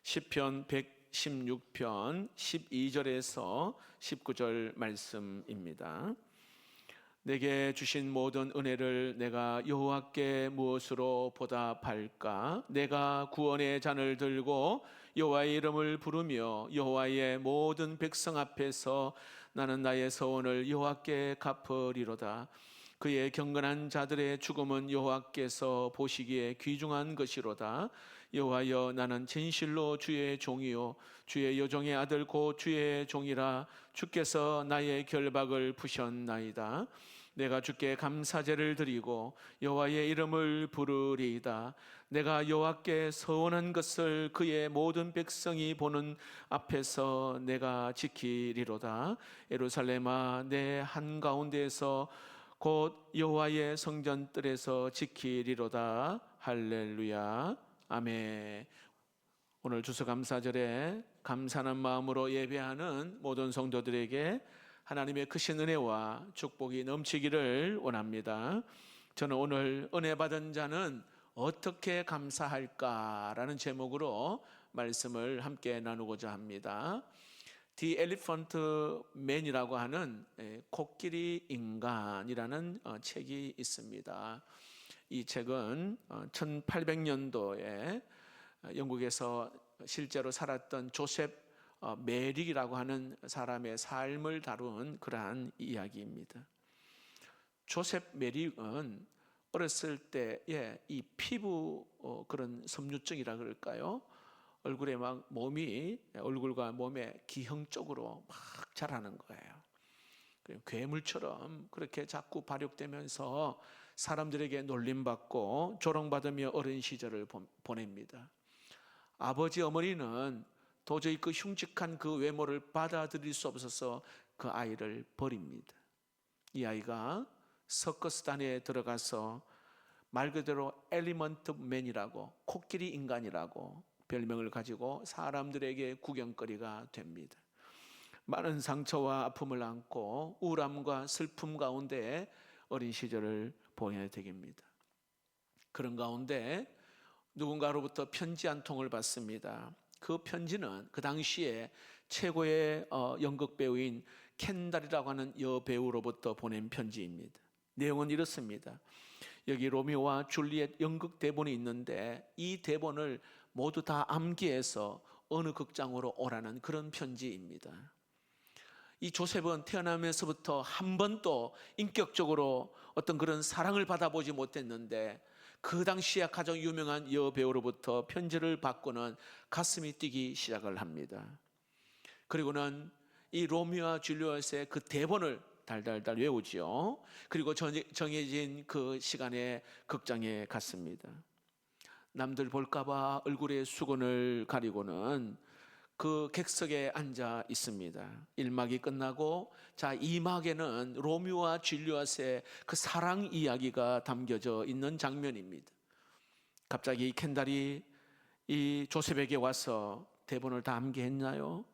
시편 116편 12절에서 19절 말씀입니다. 내게 주신 모든 은혜를 내가 여호와께 무엇으로 보답할까? 내가 구원의 잔을 들고 여호와의 이름을 부르며 여호와의 모든 백성 앞에서 나는 나의 서원을 여호와께 갚으리로다. 그의 경건한 자들의 죽음은 여호와께서 보시기에 귀중한 것이로다. 여호와여, 나는 진실로 주의 종이요 주의 여종의 아들 곧 주의 종이라. 주께서 나의 결박을 푸셨나이다. 내가 주께 감사제를 드리고 여호와의 이름을 부르리이다. 내가 여호와께 서원한 것을 그의 모든 백성이 보는 앞에서 내가 지키리로다. 예루살렘아, 내 한가운데에서 곧 여호와의 성전뜰에서 지키리로다. 할렐루야. 아멘. 오늘 추수감사절에 감사하는 마음으로 예배하는 모든 성도들에게 하나님의 크신 은혜와 축복이 넘치기를 원합니다. 저는 오늘 은혜 받은 자는 어떻게 감사할까라는 제목으로 말씀을 함께 나누고자 합니다. The Elephant Man이라고 하는 코끼리 인간이라는 책이 있습니다. 이 책은 1800년도에 영국에서 실제로 살았던 조셉 메릭이라고 하는 사람의 삶을 다룬 그러한 이야기입니다. 조셉 메릭은 어렸을 때에 이 피부 그런 섬유증이라 그럴까요? 얼굴에 막 얼굴과 몸에 기형적으로 막 자라는 거예요. 괴물처럼 그렇게 자꾸 발육되면서 사람들에게 놀림받고 조롱받으며 어린 시절을 보냅니다. 아버지 어머니는 도저히 그 흉측한 그 외모를 받아들일 수 없어서 그 아이를 버립니다. 이 아이가 서커스단에 들어가서 말 그대로 엘리먼트 맨이라고, 코끼리 인간이라고 별명을 가지고 사람들에게 구경거리가 됩니다. 많은 상처와 아픔을 안고 우울함과 슬픔 가운데 어린 시절을 보내야 됩니다. 그런 가운데 누군가로부터 편지 한 통을 받습니다. 그 편지는 그 당시에 최고의 연극 배우인 켄달이라고 하는 여배우로부터 보낸 편지입니다. 내용은 이렇습니다. 여기 로미오와 줄리엣 연극 대본이 있는데 이 대본을 모두 다 암기해서 어느 극장으로 오라는 그런 편지입니다. 이 조셉은 태어나면서부터 한 번도 인격적으로 어떤 그런 사랑을 받아보지 못했는데 그 당시에 가장 유명한 여배우로부터 편지를 받고는 가슴이 뛰기 시작을 합니다. 그리고는 이 로미오와 줄리엣의 그 대본을 달달달 외우지요. 그리고 정해진 그 시간에 극장에 갔습니다. 남들 볼까봐 얼굴에 수건을 가리고는 그 객석에 앉아 있습니다. 1막이 끝나고 자 2막에는 로미오와 줄리엣의 그 사랑 이야기가 담겨져 있는 장면입니다. 갑자기 켄달이 이 조셉에게 와서 대본을 다 암기했나요?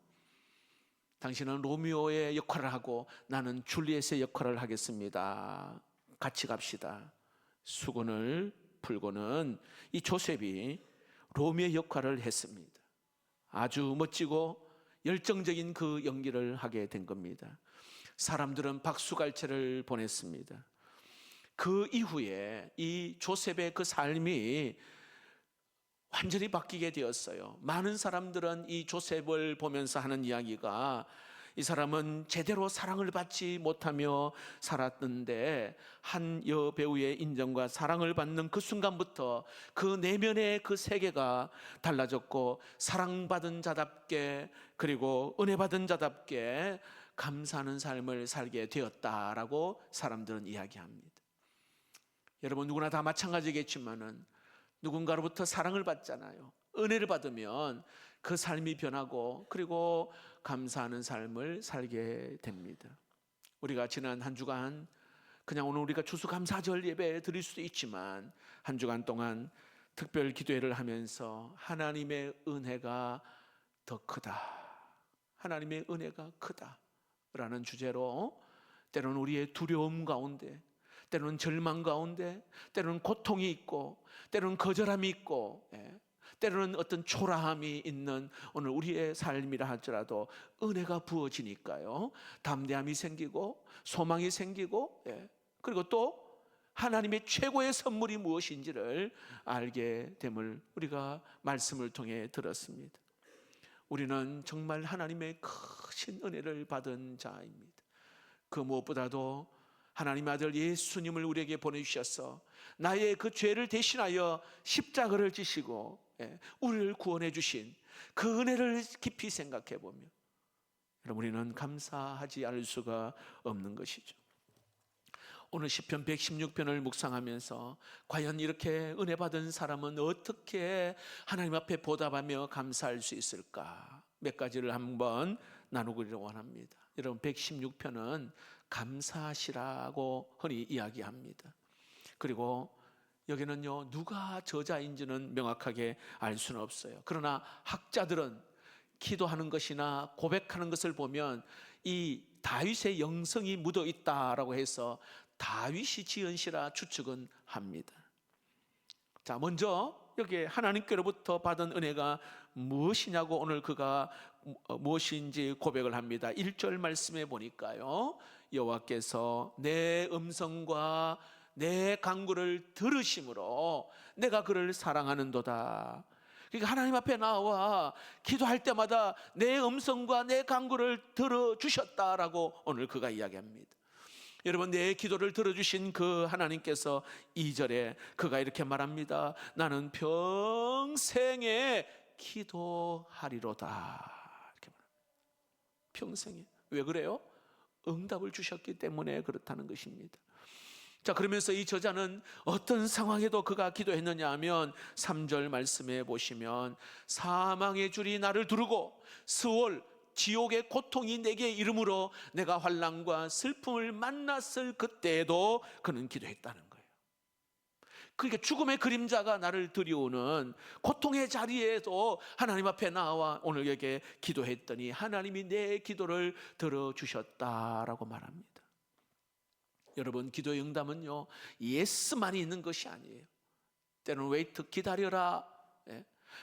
당신은 로미오의 역할을 하고 나는 줄리엣의 역할을 하겠습니다. 같이 갑시다. 수건을 풀고는 이 조셉이 로미오의 역할을 했습니다. 아주 멋지고 열정적인 그 연기를 하게 된 겁니다. 사람들은 박수갈채를 보냈습니다. 그 이후에 이 조셉의 그 삶이 완전히 바뀌게 되었어요. 많은 사람들은 이 조셉을 보면서 하는 이야기가 이 사람은 제대로 사랑을 받지 못하며 살았는데 한 여배우의 인정과 사랑을 받는 그 순간부터 그 내면의 그 세계가 달라졌고 사랑받은 자답게 그리고 은혜받은 자답게 감사하는 삶을 살게 되었다라고 사람들은 이야기합니다. 여러분 누구나 다 마찬가지겠지만은 누군가로부터 사랑을 받잖아요. 은혜를 받으면 그 삶이 변하고 그리고 감사하는 삶을 살게 됩니다. 우리가 지난 한 주간 그냥 오늘 우리가 추수감사절 예배 드릴 수도 있지만 한 주간 동안 특별 기도회를 하면서 하나님의 은혜가 더 크다, 하나님의 은혜가 크다 라는 주제로 때로는 우리의 두려움 가운데, 때로는 절망 가운데, 때로는 고통이 있고 때로는 거절함이 있고 때로는 어떤 초라함이 있는 오늘 우리의 삶이라 할지라도 은혜가 부어지니까요, 담대함이 생기고 소망이 생기고, 그리고 또 하나님의 최고의 선물이 무엇인지를 알게 됨을 우리가 말씀을 통해 들었습니다. 우리는 정말 하나님의 크신 은혜를 받은 자입니다. 그 무엇보다도 하나님의 아들 예수님을 우리에게 보내주셔서 나의 그 죄를 대신하여 십자가를 지시고 우리를 구원해 주신 그 은혜를 깊이 생각해 보며 여러분, 우리는 감사하지 않을 수가 없는 것이죠. 오늘 시편 116편을 묵상하면서 과연 이렇게 은혜 받은 사람은 어떻게 하나님 앞에 보답하며 감사할 수 있을까? 몇 가지를 한번 나누기를 원합니다. 여러분, 116편은 감사하시라고 흔히 이야기합니다. 그리고 여기는요, 누가 저자인지는 명확하게 알 수는 없어요. 그러나 학자들은 기도하는 것이나 고백하는 것을 보면 이 다윗의 영성이 묻어 있다라고 해서 다윗이 지은 시라 추측은 합니다. 자, 먼저 여기 하나님께로부터 받은 은혜가 무엇이냐고 오늘 그가 무엇인지 고백을 합니다. 1절 말씀에 보니까요, 여호와께서 내 음성과 내 간구를 들으심으로 내가 그를 사랑하는도다. 그러니까 하나님 앞에 나와 기도할 때마다 내 음성과 내 간구를 들어주셨다라고 오늘 그가 이야기합니다. 여러분, 내 기도를 들어주신 그 하나님께서 2절에 그가 이렇게 말합니다. 나는 평생에 기도하리로다. 이렇게 말합니다. 평생에. 왜 그래요? 응답을 주셨기 때문에 그렇다는 것입니다. 자, 그러면서 이 저자는 어떤 상황에도 그가 기도했느냐 하면 3절 말씀에 보시면 사망의 줄이 나를 두르고 스올 지옥의 고통이 내게 이름으로 내가 환난과 슬픔을 만났을 그때에도 그는 기도했다는 거예요. 그러니까 죽음의 그림자가 나를 들이오는 고통의 자리에도 하나님 앞에 나와 오늘 여기에 기도했더니 하나님이 내 기도를 들어주셨다라고 말합니다. 여러분, 기도의 응답은요, 예스만이 있는 것이 아니에요. 때로는 웨이트, 기다려라.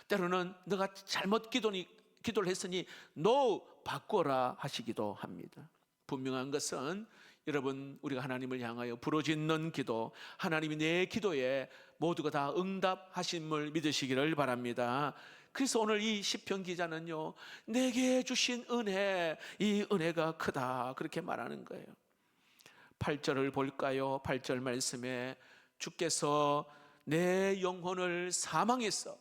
때로는 너가 잘못 기도를 했으니 no, 바꿔라 하시기도 합니다. 분명한 것은 여러분, 우리가 하나님을 향하여 부르짖는 기도, 하나님이 내 기도에 모두가 다 응답하심을 믿으시기를 바랍니다. 그래서 오늘 이 시편 기자는요, 내게 주신 은혜, 이 은혜가 크다 그렇게 말하는 거예요. 8절을 볼까요? 8절 말씀에 주께서 내 영혼을 사망에서,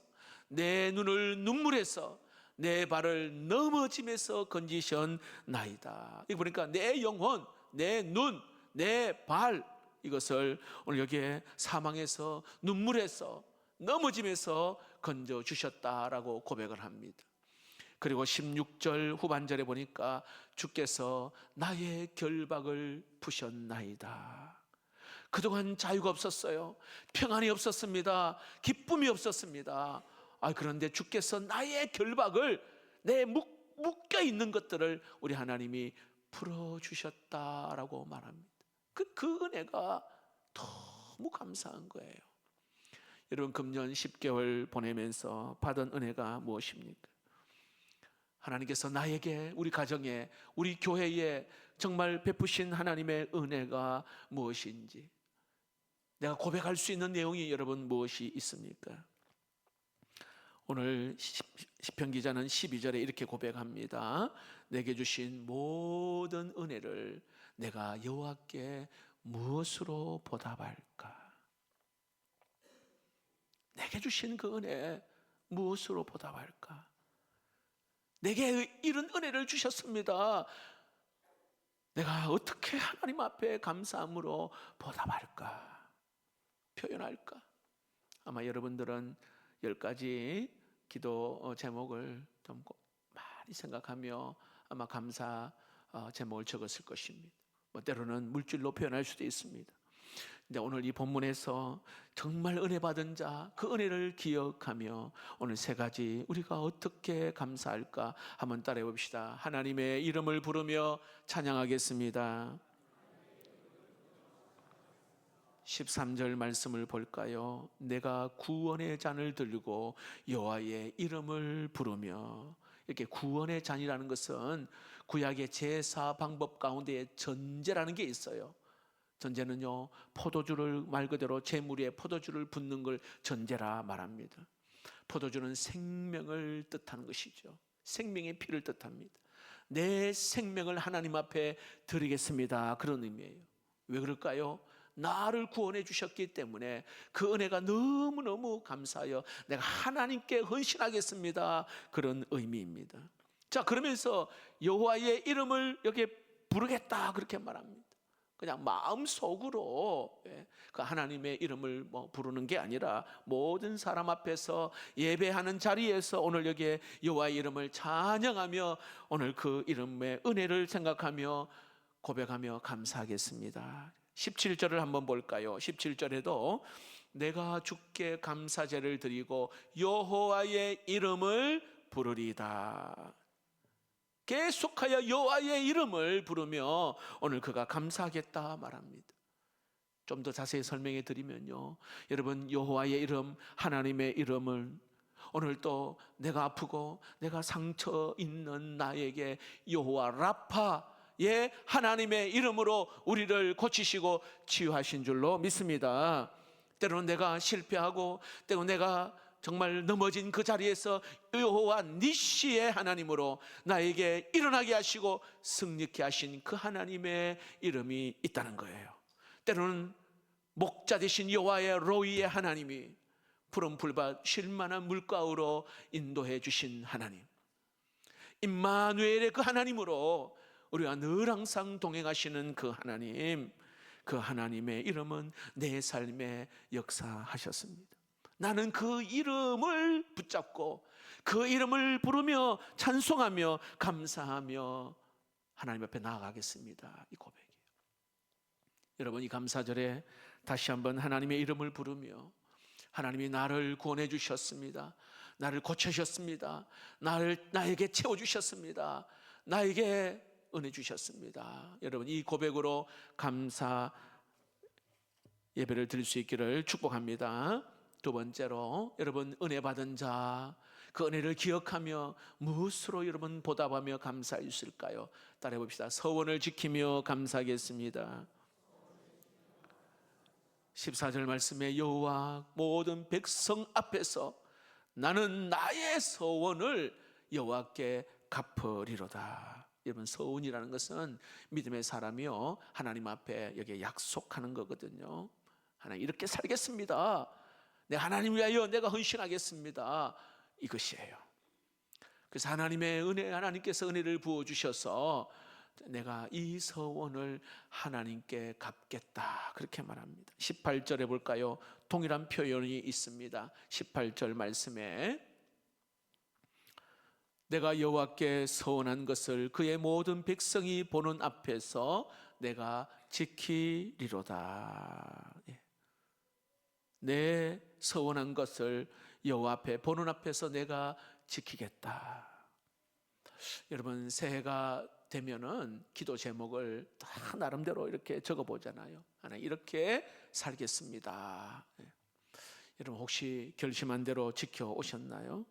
내 눈을 눈물에서, 내 발을 넘어짐에서 건지셨나이다. 이거 보니까 내 영혼, 내 눈, 내 발, 이것을 오늘 여기에 사망에서, 눈물에서, 넘어짐에서 건져주셨다라고 고백을 합니다. 그리고 16절 후반절에 보니까 주께서 나의 결박을 푸셨나이다. 그동안 자유가 없었어요. 평안이 없었습니다. 기쁨이 없었습니다. 그런데 주께서 나의 결박을, 내 묶여 있는 것들을 우리 하나님이 풀어주셨다라고 말합니다. 그 은혜가 너무 감사한 거예요. 여러분, 금년 10개월 보내면서 받은 은혜가 무엇입니까? 하나님께서 나에게, 우리 가정에, 우리 교회에 정말 베푸신 하나님의 은혜가 무엇인지, 내가 고백할 수 있는 내용이 여러분 무엇이 있습니까? 오늘 시편 기자는 12절에 이렇게 고백합니다. 내게 주신 모든 은혜를 내가 여호와께 무엇으로 보답할까? 내게 주신 그 은혜 무엇으로 보답할까? 내게 이런 은혜를 주셨습니다. 내가 어떻게 하나님 앞에 감사함으로 보답할까? 표현할까? 아마 여러분들은 10가지 기도 제목을 좀 많이 생각하며 아마 감사 제목을 적었을 것입니다. 때로는 물질로 표현할 수도 있습니다. 근데 오늘 이 본문에서 정말 은혜 받은 자, 그 은혜를 기억하며 오늘 3가지 우리가 어떻게 감사할까 한번 따라해 봅시다. 하나님의 이름을 부르며 찬양하겠습니다. 13절 말씀을 볼까요? 내가 구원의 잔을 들고 여호와의 이름을 부르며. 이렇게 구원의 잔이라는 것은 구약의 제사 방법 가운데 전제라는 게 있어요. 전제는요, 포도주를 말 그대로 제물 위에 포도주를 붓는 걸 전제라 말합니다. 포도주는 생명을 뜻하는 것이죠. 생명의 피를 뜻합니다. 내 생명을 하나님 앞에 드리겠습니다, 그런 의미예요. 왜 그럴까요? 나를 구원해 주셨기 때문에 그 은혜가 너무너무 감사하여 내가 하나님께 헌신하겠습니다, 그런 의미입니다. 자, 그러면서 여호와의 이름을 여기에 부르겠다, 그렇게 말합니다. 그냥 마음속으로 그 하나님의 이름을 부르는 게 아니라 모든 사람 앞에서 예배하는 자리에서 오늘 여기에 여호와의 이름을 찬양하며 오늘 그 이름의 은혜를 생각하며 고백하며 감사하겠습니다. 17절을 한번 볼까요? 17절에도 내가 주께 감사제를 드리고 여호와의 이름을 부르리다. 계속하여 여호와의 이름을 부르며 오늘 그가 감사하겠다 말합니다. 좀 더 자세히 설명해 드리면요, 여러분, 여호와의 이름, 하나님의 이름을 오늘 또 내가 아프고 내가 상처 있는 나에게 여호와 라파의 하나님의 이름으로 우리를 고치시고 치유하신 줄로 믿습니다. 때로는 내가 실패하고 때로는 내가 정말 넘어진 그 자리에서 여호와 니시의 하나님으로 나에게 일어나게 하시고 승리케 하신 그 하나님의 이름이 있다는 거예요. 때로는 목자 되신 여호와의 로이의 하나님이 푸른 풀밭 쉴만한 물가로 인도해 주신 하나님, 임마누엘의 그 하나님으로 우리와 늘 항상 동행하시는 그 하나님, 그 하나님의 이름은 내 삶에 역사하셨습니다. 나는 그 이름을 붙잡고 그 이름을 부르며 찬송하며 감사하며 하나님 앞에 나아가겠습니다, 이 고백이에요. 여러분, 이 감사절에 다시 한번 하나님의 이름을 부르며 하나님이 나를 구원해 주셨습니다, 나를 고쳐주셨습니다, 나에게 채워주셨습니다, 나에게 은혜 주셨습니다. 여러분, 이 고백으로 감사 예배를 드릴 수 있기를 축복합니다. 두 번째로, 여러분, 은혜 받은 자, 그 은혜를 기억하며 무엇으로 여러분 보답하며 감사해 주실까요? 따라해 봅시다. 서원을 지키며 감사하겠습니다. 14절 말씀에 여호와 모든 백성 앞에서 나는 나의 서원을 여호와께 갚으리로다. 여러분, 서원이라는 것은 믿음의 사람이요, 하나님 앞에 여기에 약속하는 거거든요. 하나님, 이렇게 살겠습니다, 내가 하나님 위하여 내가 헌신하겠습니다, 이것이에요. 그래서 하나님의 은혜, 하나님께서 은혜를 부어주셔서 내가 이 서원을 하나님께 갚겠다, 그렇게 말합니다. 18절에 볼까요? 동일한 표현이 있습니다. 18절 말씀에 내가 여호와께 서원한 것을 그의 모든 백성이 보는 앞에서 내가 지키리로다. 내 서원한 것을 여호와 앞에 보는 앞에서 내가 지키겠다. 여러분, 새해가 되면은 기도 제목을 다 나름대로 이렇게 적어보잖아요. 하나님, 이렇게 살겠습니다. 여러분, 혹시 결심한 대로 지켜오셨나요?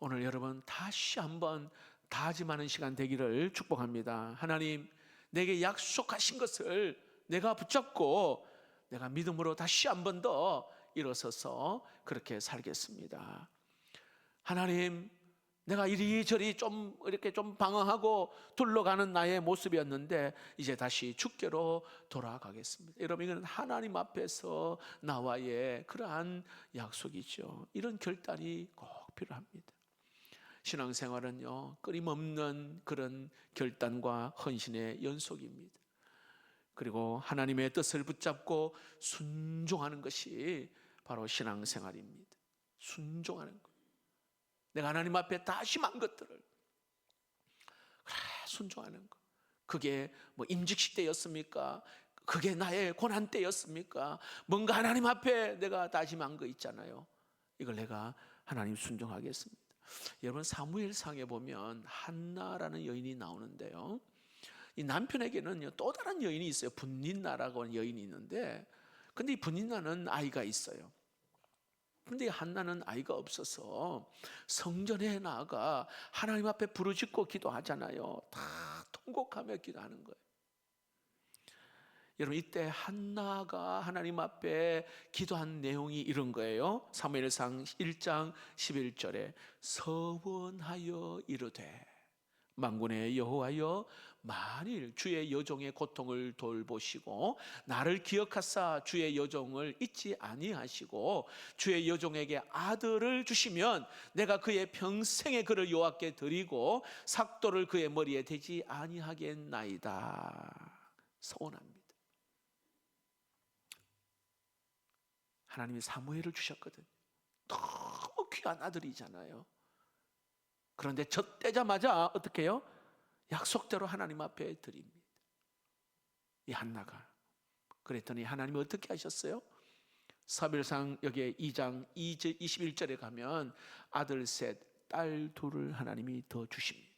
오늘 여러분 다시 한번 다짐하는 시간 되기를 축복합니다. 하나님, 내게 약속하신 것을 내가 붙잡고 내가 믿음으로 다시 한번 더 일어서서 그렇게 살겠습니다. 하나님, 내가 이리저리 이렇게 좀 방황하고 둘러가는 나의 모습이었는데 이제 다시 주께로 돌아가겠습니다. 여러분, 이건 하나님 앞에서 나와의 그러한 약속이죠. 이런 결단이 꼭 필요합니다. 신앙생활은요, 끊임없는 그런 결단과 헌신의 연속입니다. 그리고 하나님의 뜻을 붙잡고 순종하는 것이 바로 신앙생활입니다. 순종하는 것. 내가 하나님 앞에 다짐한 것들을 그래 순종하는 것. 그게 뭐 임직식 때였습니까? 그게 나의 고난 때였습니까? 뭔가 하나님 앞에 내가 다짐한 거 있잖아요. 이걸 내가 하나님 순종하겠습니다. 여러분, 사무엘상에 보면 한나라는 여인이 나오는데요, 이 남편에게는 또 다른 여인이 있어요. 분닌나라고 하는 여인이 있는데, 근데 이 분닌나는 아이가 있어요. 근데 한나는 아이가 없어서 성전에 나아가 하나님 앞에 부르짖고 기도하잖아요. 다 통곡하며 기도하는 거예요. 여러분, 이때 한나가 하나님 앞에 기도한 내용이 이런 거예요. 사무엘상 1장 11절에 서원하여 이르되 만군의 여호와여, 만일 주의 여종의 고통을 돌보시고 나를 기억하사 주의 여종을 잊지 아니하시고 주의 여종에게 아들을 주시면 내가 그의 평생의 그를 여호와께 드리고 삭도를 그의 머리에 대지 아니하겠나이다. 서원합니다. 하나님이 사무엘을 주셨거든요. 너무 귀한 아들이잖아요. 그런데 젖대자마자 어떻게 해요? 약속대로 하나님 앞에 드립니다. 이 한나가. 그랬더니 하나님이 어떻게 하셨어요? 사무엘상 여기에 2장 21절에 가면 아들 셋, 딸 둘을 하나님이 더 주십니다.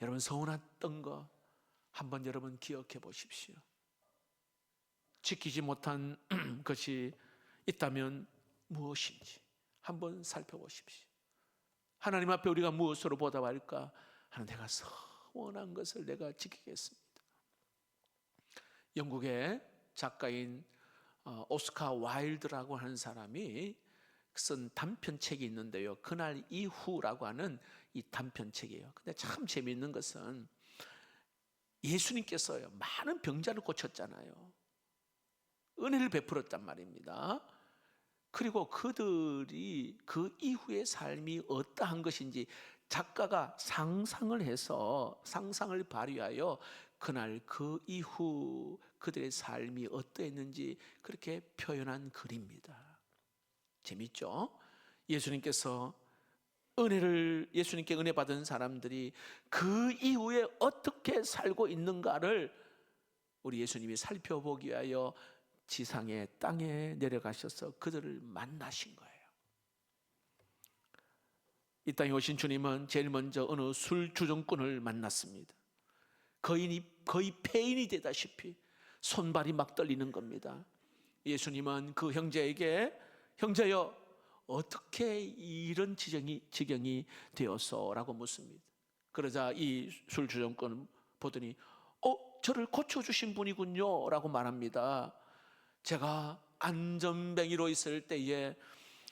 여러분, 서운했던 거 한번 여러분 기억해 보십시오. 지키지 못한 것이 있다면 무엇인지 한번 살펴보십시오. 하나님 앞에 우리가 무엇으로 보답할까? 하나님, 내가 서원한 것을 내가 지키겠습니다. 영국의 작가인 오스카 와일드라고 하는 사람이 쓴 단편책이 있는데요. 그날 이후라고 하는 이 단편책이에요. 근데 참 재미있는 것은 예수님께서요, 많은 병자를 고쳤잖아요. 은혜를 베풀었단 말입니다. 그리고 그들이 그 이후의 삶이 어떠한 것인지 작가가 상상을 해서, 상상을 발휘하여 그날 그 이후 그들의 삶이 어떠했는지 그렇게 표현한 글입니다. 재밌죠? 예수님께 은혜 받은 사람들이 그 이후에 어떻게 살고 있는가를 우리 예수님이 살펴보기 위하여 지상의 땅에 내려가셔서 그들을 만나신 거예요. 이 땅에 오신 주님은 제일 먼저 어느 술 주정꾼을 만났습니다. 거의 폐인이 되다시피 손발이 막 떨리는 겁니다. 예수님은 그 형제에게, 형제여, 어떻게 이런 지경이 되었어? 라고 묻습니다. 그러자 이 술 주정꾼은 보더니 저를 고쳐주신 분이군요 라고 말합니다. 제가 안전뱅이로 있을 때에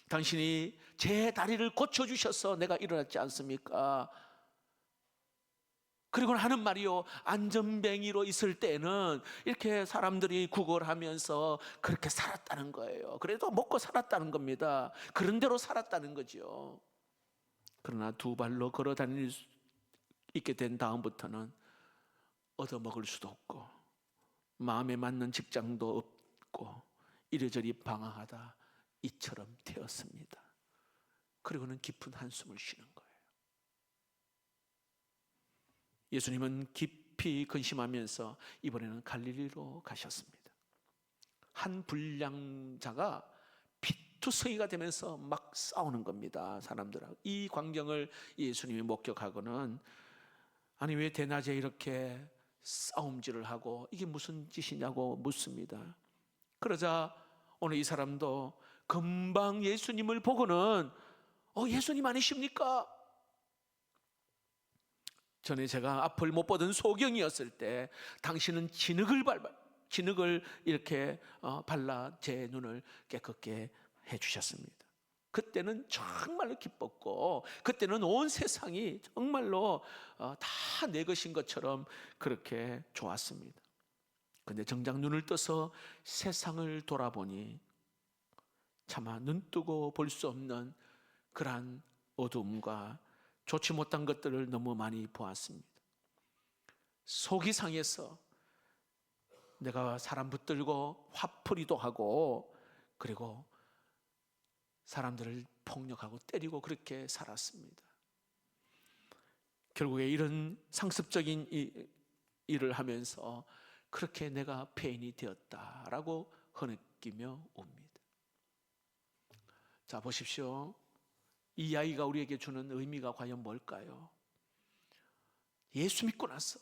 당신이 제 다리를 고쳐주셔서 내가 일어났지 않습니까? 그리고 하는 말이요, 안전뱅이로 있을 때는 이렇게 사람들이 구걸하면서 그렇게 살았다는 거예요. 그래도 먹고 살았다는 겁니다. 그런 대로 살았다는 거죠. 그러나 두 발로 걸어 다닐 수 있게 된 다음부터는 얻어먹을 수도 없고 마음에 맞는 직장도 없고 이리저리 방황하다 이처럼 되었습니다. 그리고는 깊은 한숨을 쉬는 거예요. 예수님은 깊이 근심하면서 이번에는 갈릴리로 가셨습니다. 한 불량자가 피투성이가 되면서 막 싸우는 겁니다. 사람들하고. 이 광경을 예수님이 목격하고는 아니, 왜 대낮에 이렇게 싸움질을 하고 이게 무슨 짓이냐고 묻습니다. 그러자 오늘 이 사람도 금방 예수님을 보고는 예수님 아니십니까? 전에 제가 앞을 못 보던 소경이었을 때 당신은 진흙을 이렇게 발라 제 눈을 깨끗게 해주셨습니다. 그때는 정말로 기뻤고 그때는 온 세상이 정말로 다 내 것인 것처럼 그렇게 좋았습니다. 근데 정작 눈을 떠서 세상을 돌아보니 차마 눈뜨고 볼 수 없는 그러한 어두움과 좋지 못한 것들을 너무 많이 보았습니다. 속이 상해서 내가 사람 붙들고 화풀이도 하고 그리고 사람들을 폭력하고 때리고 그렇게 살았습니다. 결국에 이런 상습적인 일을 하면서 그렇게 내가 폐인이 되었다라고 흐느끼며 옵니다. 자, 보십시오. 이 이야기가 우리에게 주는 의미가 과연 뭘까요? 예수 믿고 나서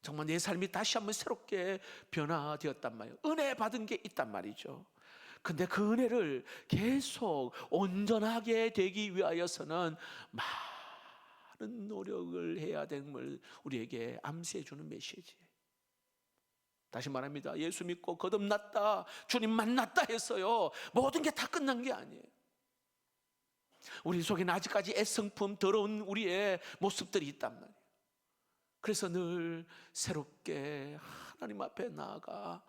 정말 내 삶이 다시 한번 새롭게 변화되었단 말이에요. 은혜 받은 게 있단 말이죠. 근데 그 은혜를 계속 온전하게 되기 위하여서는 많은 노력을 해야 됨을 우리에게 암시해 주는 메시지예요. 다시 말합니다. 예수 믿고 거듭났다, 주님 만났다 해서요, 모든 게 다 끝난 게 아니에요. 우리 속에는 아직까지 애성품, 더러운 우리의 모습들이 있단 말이에요. 그래서 늘 새롭게 하나님 앞에 나아가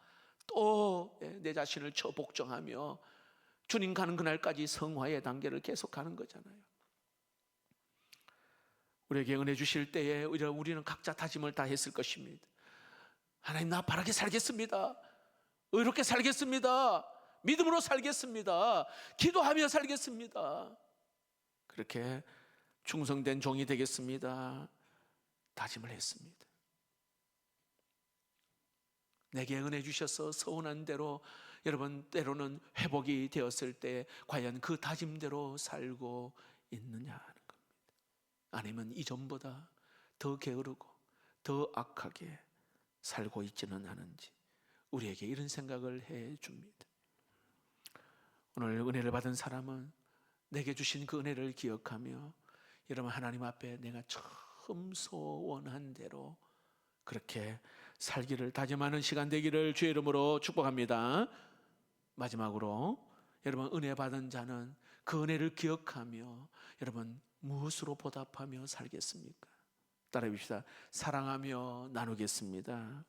또 내 자신을 복종하며 주님 가는 그날까지 성화의 단계를 계속 가는 거잖아요. 우리에게 은혜 주실 때에 우리는 각자 다짐을 다 했을 것입니다. 하나님, 나 바르게 살겠습니다. 의롭게 살겠습니다. 믿음으로 살겠습니다. 기도하며 살겠습니다. 그렇게 충성된 종이 되겠습니다. 다짐을 했습니다. 내게 은혜 주셔서 서운한 대로 여러분 때로는 회복이 되었을 때 과연 그 다짐대로 살고 있느냐 하는 겁니다. 아니면 이전보다 더 게으르고 더 악하게 살고 있지는 않은지 우리에게 이런 생각을 해 줍니다. 오늘 은혜를 받은 사람은 내게 주신 그 은혜를 기억하며 여러분 하나님 앞에 내가 처음 소원한 대로 그렇게 살기를 다짐하는 시간 되기를 주의 이름으로 축복합니다. 마지막으로 여러분 은혜 받은 자는 그 은혜를 기억하며 여러분 무엇으로 보답하며 살겠습니까? 따라해 봅시다. 사랑하며 나누겠습니다.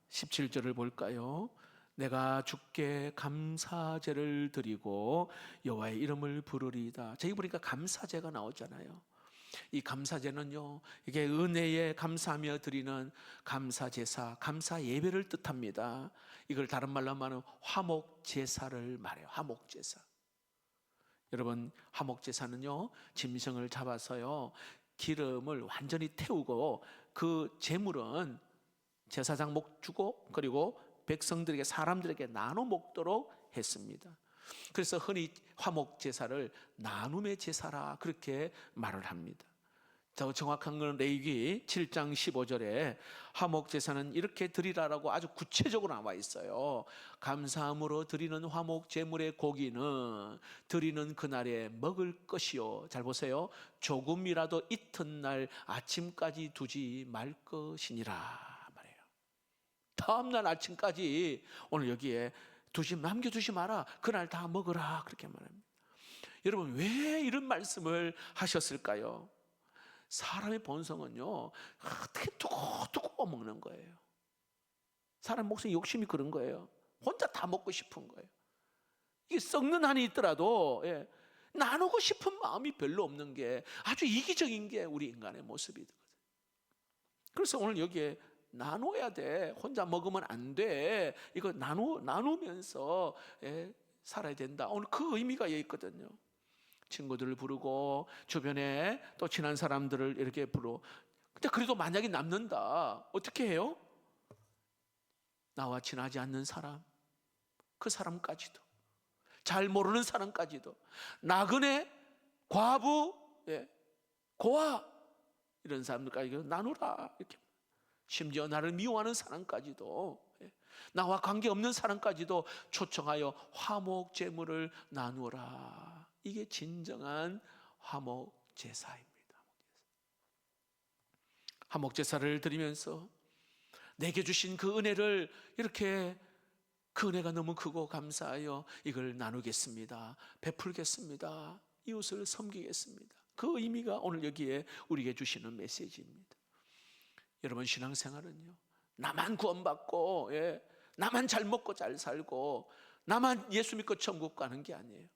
17절을 볼까요? 내가 주께 감사제를 드리고 여호와의 이름을 부르리이다. 저기 보니까 감사제가 나오잖아요. 이 감사제는요, 이게 은혜에 감사하며 드리는 감사제사, 감사 예배를 뜻합니다. 이걸 다른 말로 하면 화목제사를 말해요. 화목제사. 여러분, 화목제사는요, 짐승을 잡아서요, 기름을 완전히 태우고 그 제물은 제사장 목 주고 그리고 백성들에게, 사람들에게 나눠 먹도록 했습니다. 그래서 흔히 화목제사를 나눔의 제사라 그렇게 말을 합니다. 더 정확한 건 레위기 7장 15절에 화목제사는 이렇게 드리라라고 아주 구체적으로 나와 있어요. 감사함으로 드리는 화목제물의 고기는 드리는 그날에 먹을 것이요, 잘 보세요, 조금이라도 이튿날 아침까지 두지 말 것이니라 말해요. 다음날 아침까지 오늘 여기에 남겨두지 마라, 그날 다 먹으라 그렇게 말합니다. 여러분 왜 이런 말씀을 하셨을까요? 사람의 본성은요, 어떻게 두고 먹는 거예요. 사람 목숨 욕심이 그런 거예요. 혼자 다 먹고 싶은 거예요. 이게 썩는 한이 있더라도 나누고 싶은 마음이 별로 없는 게 아주 이기적인 게 우리 인간의 모습이거든요. 그래서 오늘 여기에 나눠야 돼. 혼자 먹으면 안 돼. 이거 나누면서 살아야 된다. 오늘 그 의미가 여기 있거든요. 친구들을 부르고 주변에 또 친한 사람들을 이렇게 부르고. 근데 그래도 만약에 남는다, 어떻게 해요? 나와 친하지 않는 사람, 그 사람까지도, 잘 모르는 사람까지도, 나그네, 과부, 고아, 이런 사람들까지 나누라 이렇게. 심지어 나를 미워하는 사람까지도, 나와 관계없는 사람까지도 초청하여 화목제물을 나누라. 이게 진정한 화목제사입니다. 화목제사를 드리면서 내게 주신 그 은혜를 이렇게, 그 은혜가 너무 크고 감사하여 이걸 나누겠습니다. 베풀겠습니다. 이웃을 섬기겠습니다. 그 의미가 오늘 여기에 우리에게 주시는 메시지입니다. 여러분 신앙생활은요, 나만 구원받고 나만 잘 먹고 잘 살고 나만 예수 믿고 천국 가는 게 아니에요.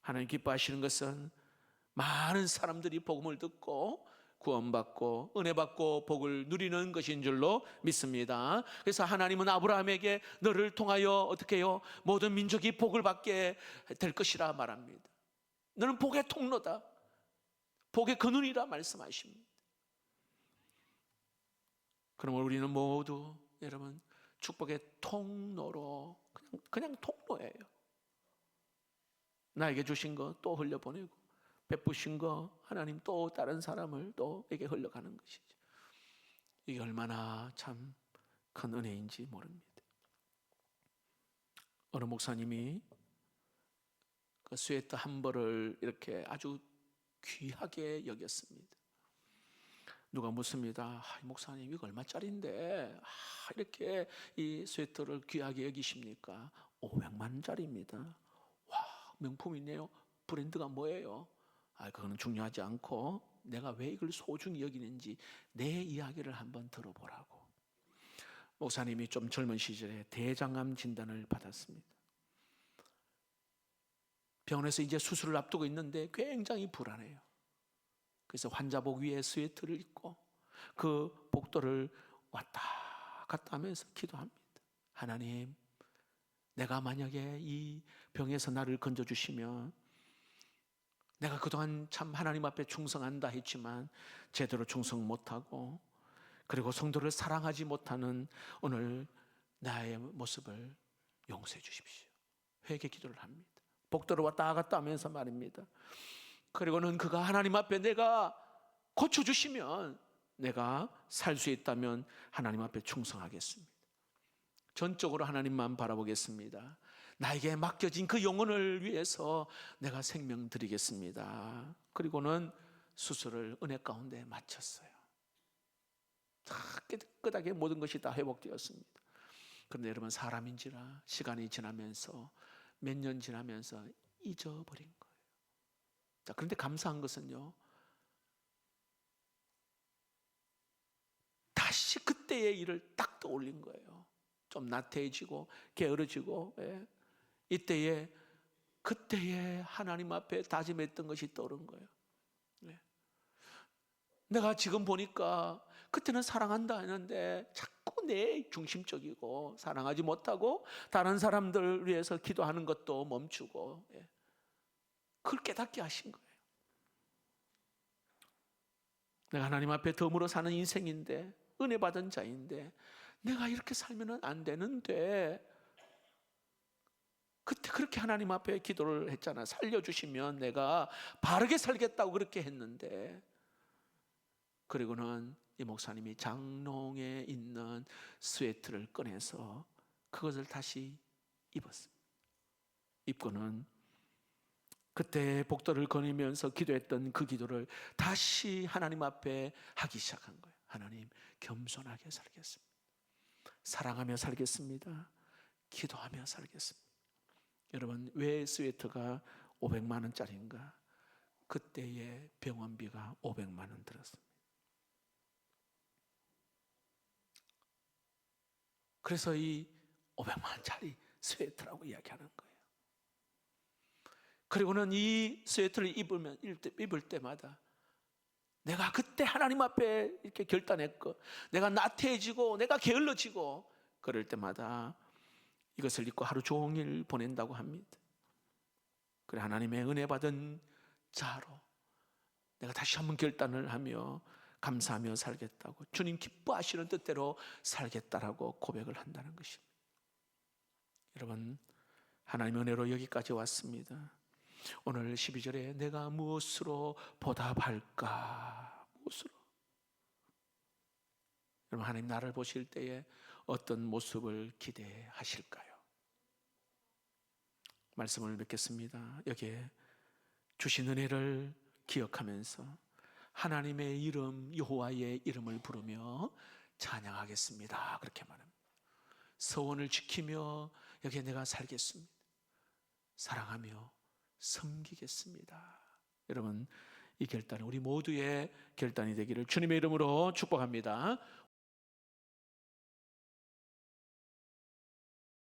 하나님 기뻐하시는 것은 많은 사람들이 복음을 듣고 구원받고 은혜받고 복을 누리는 것인 줄로 믿습니다. 그래서 하나님은 아브라함에게 너를 통하여 어떻게 해요? 모든 민족이 복을 받게 될 것이라 말합니다. 너는 복의 통로다, 복의 근원이라 말씀하십니다. 그러면 우리는 모두 여러분 축복의 통로로, 그냥 통로예요. 나에게 주신 거 또 흘려보내고 베푸신 거 하나님 또 다른 사람을 또에게 흘러가는 것이죠. 이게 얼마나 참 큰 은혜인지 모릅니다. 어느 목사님이 그 스웨터 한 벌을 이렇게 아주 귀하게 여겼습니다. 누가 묻습니다. 목사님 이거 얼마짜리인데 이렇게 이 스웨터를 귀하게 여기십니까? 500만 원짜리입니다. 와, 명품이네요. 브랜드가 뭐예요? 그거는 중요하지 않고 내가 왜 이걸 소중히 여기는지 내 이야기를 한번 들어보라고. 목사님이 좀 젊은 시절에 대장암 진단을 받았습니다. 병원에서 이제 수술을 앞두고 있는데 굉장히 불안해요. 그래서 환자복 위에 스웨터를 입고 그 복도를 왔다 갔다 하면서 기도합니다. 하나님, 내가 만약에 이 병에서 나를 건져주시면 내가 그동안 참 하나님 앞에 충성한다 했지만 제대로 충성 못하고 그리고 성도를 사랑하지 못하는 오늘 나의 모습을 용서해 주십시오. 회개 기도를 합니다. 복도를 왔다 갔다 하면서 말입니다. 그리고는 그가 하나님 앞에 내가 고쳐주시면 내가 살 수 있다면 하나님 앞에 충성하겠습니다. 전적으로 하나님만 바라보겠습니다. 나에게 맡겨진 그 영혼을 위해서 내가 생명 드리겠습니다. 그리고는 수술을 은혜 가운데 마쳤어요. 다 깨끗하게 모든 것이 다 회복되었습니다. 그런데 여러분, 사람인지라 시간이 지나면서 몇 년 지나면서 잊어버린 거예요. 자, 그런데 감사한 것은요, 다시 그때의 일을 딱 떠올린 거예요. 좀 나태해지고 게으러지고, 이때에 그때의 하나님 앞에 다짐했던 것이 떠오른 거예요. 내가 지금 보니까 그때는 사랑한다 했는데 자꾸 내 중심적이고 사랑하지 못하고 다른 사람들 위해서 기도하는 것도 멈추고, 그걸 깨닫게 하신 거예요. 내가 하나님 앞에 덤으로 사는 인생인데, 은혜 받은 자인데 내가 이렇게 살면 안 되는데, 그때 그렇게 하나님 앞에 기도를 했잖아. 살려주시면 내가 바르게 살겠다고 그렇게 했는데, 그리고는 이 목사님이 장롱에 있는 스웨트를 꺼내서 그것을 다시 입었습니다. 입고는 그때 복도를 거니면서 기도했던 그 기도를 다시 하나님 앞에 하기 시작한 거예요. 하나님, 겸손하게 살겠습니다. 사랑하며 살겠습니다. 기도하며 살겠습니다. 여러분, 왜 스웨터가 500만 원짜리인가? 그때의 병원비가 500만 원 들었습니다. 그래서 이 500만 원짜리 스웨터라고 이야기하는 거예요. 그리고는 이 스웨터를 입을 때마다 내가 그때 하나님 앞에 이렇게 결단했고, 내가 나태해지고 내가 게을러지고 그럴 때마다 이것을 입고 하루 종일 보낸다고 합니다. 그래, 하나님의 은혜 받은 자로 내가 다시 한번 결단을 하며 감사하며 살겠다고, 주님 기뻐하시는 뜻대로 살겠다라고 고백을 한다는 것입니다. 여러분, 하나님의 은혜로 여기까지 왔습니다. 오늘 12절에 내가 무엇으로 보답할까? 무엇으로? 여러분, 하나님 나를 보실 때에 어떤 모습을 기대하실까요? 말씀을 맺겠습니다. 여기에 주신 은혜를 기억하면서 하나님의 이름, 여호와의 이름을 부르며 찬양하겠습니다. 그렇게 말합니다. 서원을 지키며 여기에 내가 살겠습니다. 사랑하며 섬기겠습니다. 여러분, 이 결단은 우리 모두의 결단이 되기를 주님의 이름으로 축복합니다.